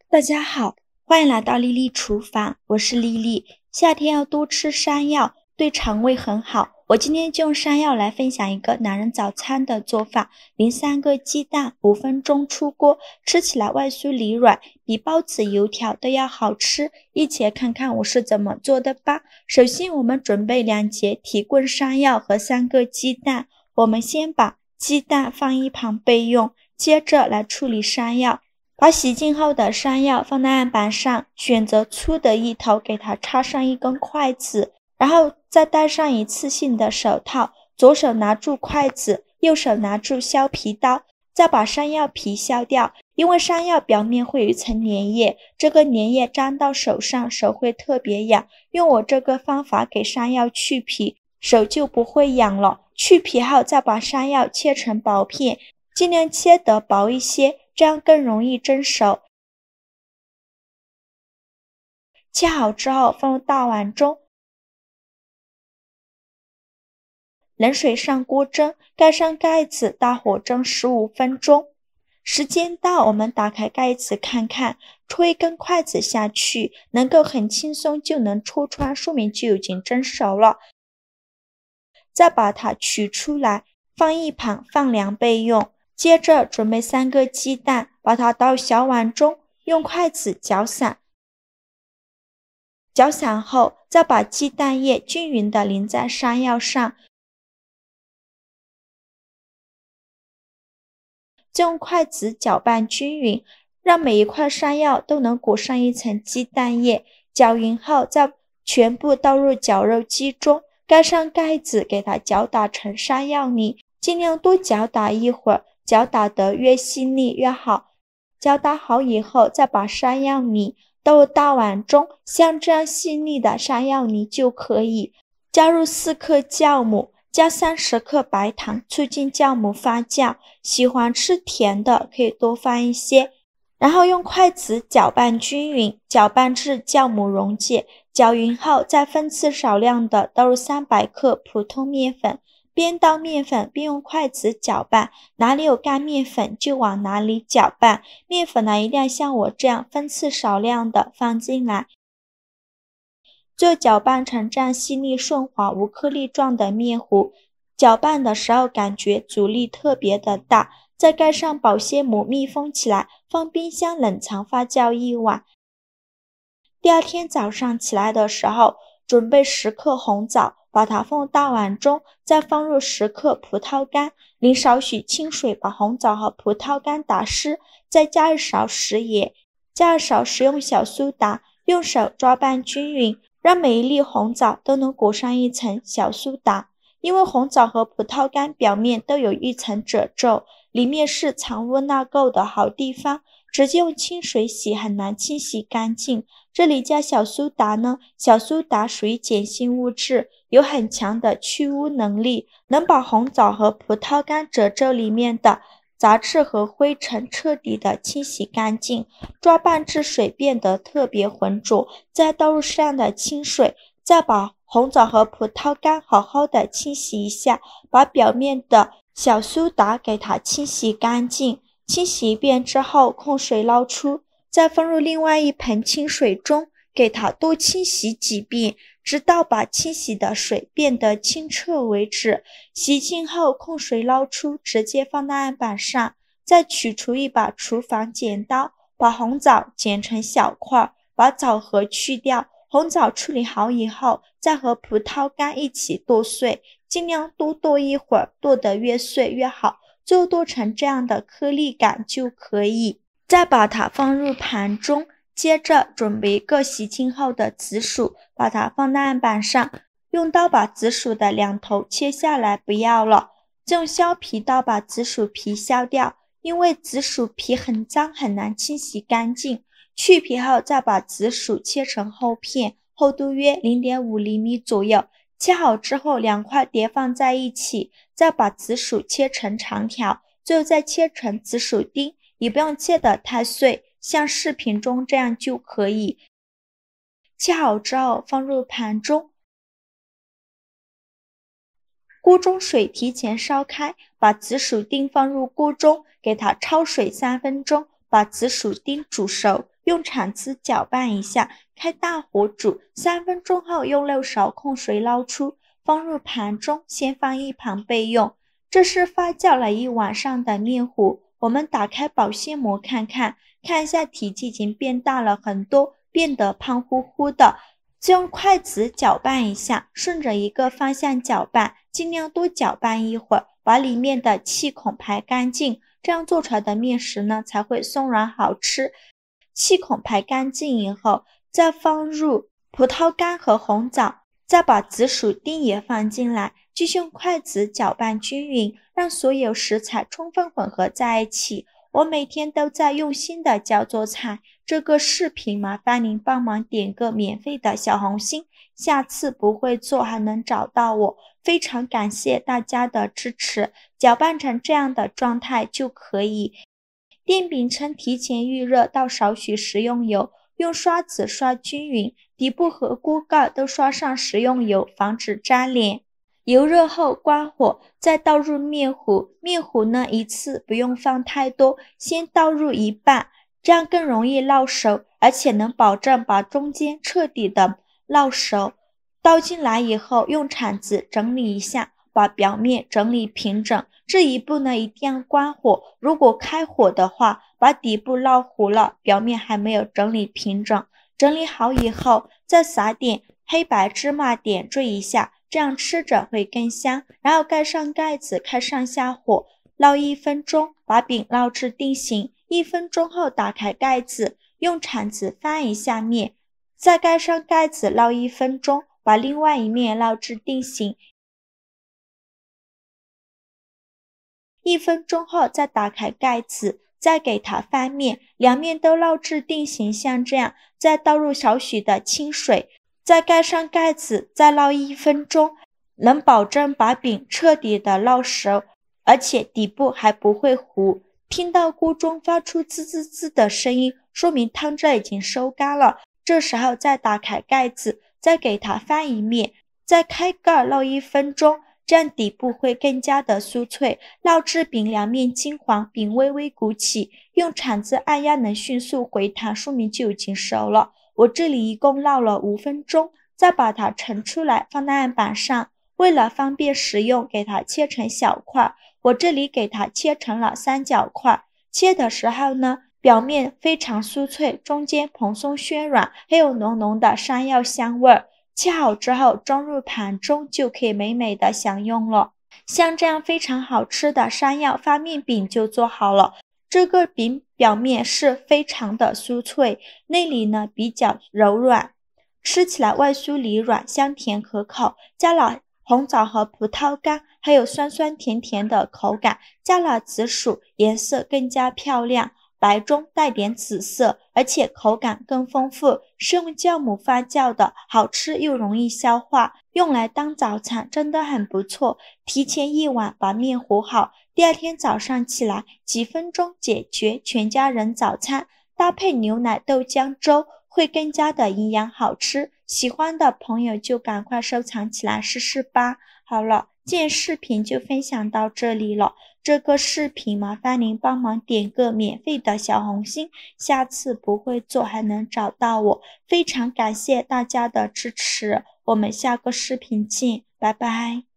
大家好，欢迎来到丽丽厨房，我是丽丽。夏天要多吃山药，对肠胃很好。我今天就用山药来分享一个懒人早餐的做法：淋3个鸡蛋，5分钟出锅，吃起来外酥里软，比包子、油条都要好吃。一起来看看我是怎么做的吧。首先，我们准备2节提棍山药和3个鸡蛋。我们先把鸡蛋放一旁备用，接着来处理山药。把洗净后的山药放在案板上，选择粗的一头，给它插上一根筷子，然后再戴上一次性的手套，左手拿住筷子，右手拿住削皮刀，再把山药皮削掉。因为山药表面会有一层粘液，这个粘液粘到手上，手会特别痒。用我这个方法给山药去皮，手就不会痒了。去皮后再把山药切成薄片，尽量切得薄一些，这样更容易蒸熟。切好之后放入大碗中，冷水上锅蒸，盖上盖子，大火蒸15分钟。时间到，我们打开盖子看看，戳一根筷子下去，能够很轻松就能戳穿，说明就已经蒸熟了。再把它取出来，放一旁放凉备用。接着准备3个鸡蛋，把它倒小碗中，用筷子搅散。搅散后，再把鸡蛋液均匀地淋在山药上，再用筷子搅拌均匀，让每一块山药都能裹上一层鸡蛋液。搅匀后，再全部倒入绞肉机中，盖上盖子，给它搅打成山药泥，尽量多搅打一会儿，搅打得越细腻越好。搅打好以后，再把山药泥倒入大碗中，像这样细腻的山药泥就可以。加入4克酵母，加30克白糖，促进酵母发酵。喜欢吃甜的可以多放一些。然后用筷子搅拌均匀，搅拌至酵母溶解。搅匀后，再分次少量的倒入300克普通面粉，边倒面粉边用筷子搅拌，哪里有干面粉就往哪里搅拌。面粉呢，一定要像我这样分次少量的放进来，最后搅拌成这样细腻顺滑无颗粒状的面糊。搅拌的时候感觉阻力特别的大，再盖上保鲜膜密封起来，放冰箱冷藏发酵1晚。第2天早上起来的时候，准备10克红枣，把它放入大碗中，再放入10克葡萄干，淋少许清水把红枣和葡萄干打湿，再加1勺食盐，加2勺食用小苏打，用手抓拌均匀，让每一粒红枣都能裹上一层小苏打。因为红枣和葡萄干表面都有一层褶皱，里面是藏污纳垢的好地方，直接用清水洗很难清洗干净。这里加小苏打呢，小苏打属于碱性物质，有很强的去污能力，能把红枣和葡萄干褶皱里面的杂质和灰尘彻底的清洗干净。抓拌至水变得特别浑浊，再倒入适量的清水，再把红枣和葡萄干好好的清洗一下，把表面的小苏打给它清洗干净。清洗一遍之后，控水捞出，再放入另外一盆清水中，给它多清洗几遍，直到把清洗的水变得清澈为止。洗净后控水捞出，直接放在案板上，再取出一把厨房剪刀，把红枣剪成小块，把枣核去掉。红枣处理好以后，再和葡萄干一起剁碎，尽量多剁一会儿，剁得越碎越好，最后剁成这样的颗粒感就可以。再把它放入盘中，接着准备一个洗净后的紫薯，把它放在案板上，用刀把紫薯的2头切下来不要了，再用削皮刀把紫薯皮削掉，因为紫薯皮很脏，很难清洗干净。去皮后再把紫薯切成厚片，厚度约 0.5 厘米左右。切好之后2块叠放在一起，再把紫薯切成长条，最后再切成紫薯丁，也不用切得太碎，像视频中这样就可以。切好之后放入盘中，锅中水提前烧开，把紫薯丁放入锅中，给它焯水3分钟，把紫薯丁煮熟。用铲子搅拌一下，开大火煮，3分钟后用6勺控水捞出，放入盘中，先放一旁备用。这是发酵了1晚上的面糊，我们打开保鲜膜看一下体积已经变大了很多，变得胖乎乎的。再用筷子搅拌一下，顺着一个方向搅拌，尽量多搅拌一会儿，把里面的气孔排干净，这样做出来的面食呢才会松软好吃。气孔排干净以后，再放入葡萄干和红枣，再把紫薯丁也放进来，继续用筷子搅拌均匀，让所有食材充分混合在一起。我每天都在用心的教做菜，这个视频麻烦您帮忙点个免费的小红心，下次不会做还能找到我。非常感谢大家的支持，搅拌成这样的状态就可以。电饼铛提前预热，倒少许食用油，用刷子刷均匀，底部和锅盖都刷上食用油，防止粘连。油热后关火，再倒入面糊。面糊呢，一次不用放太多，先倒入一半，这样更容易烙熟，而且能保证把中间彻底的烙熟。倒进来以后，用铲子整理一下，把表面整理平整。这一步呢，一定要关火，如果开火的话，把底部烙糊了，表面还没有整理平整。整理好以后，再撒点黑白芝麻点缀一下，这样吃着会更香。然后盖上盖子，开上下火，烙1分钟，把饼烙至定型。1分钟后打开盖子，用铲子翻一下面，再盖上盖子烙1分钟，把另外一面烙至定型。1分钟后再打开盖子，再给它翻面，两面都烙至定型，像这样，再倒入少许的清水，再盖上盖子，再烙1分钟，能保证把饼彻底的烙熟，而且底部还不会糊。听到锅中发出滋滋滋的声音，说明汤汁已经收干了。这时候再打开盖子，再给它翻一面，再开盖烙1分钟，这样底部会更加的酥脆。烙至饼两面金黄，饼微微鼓起，用铲子按压能迅速回弹，说明就已经熟了。我这里一共烙了5分钟，再把它盛出来放在案板上。为了方便食用，给它切成小块，我这里给它切成了3角块。切的时候呢，表面非常酥脆，中间蓬松暄软，还有浓浓的山药香味儿。切好之后装入盘中，就可以美美的享用了。像这样非常好吃的山药发面饼就做好了。这个饼表面是非常的酥脆，内里呢比较柔软，吃起来外酥里软，香甜可口。加了红枣和葡萄干，还有酸酸甜甜的口感。加了紫薯，颜色更加漂亮，白中带点紫色，而且口感更丰富，是用酵母发酵的，好吃又容易消化，用来当早餐真的很不错。提前1晚把面糊好，第2天早上起来几分钟解决全家人早餐，搭配牛奶豆浆粥会更加的营养好吃。喜欢的朋友就赶快收藏起来试试吧。好了，今天视频就分享到这里了。这个视频麻烦您帮忙点个免费的小红心，下次不会做还能找到我。非常感谢大家的支持，我们下个视频见，拜拜。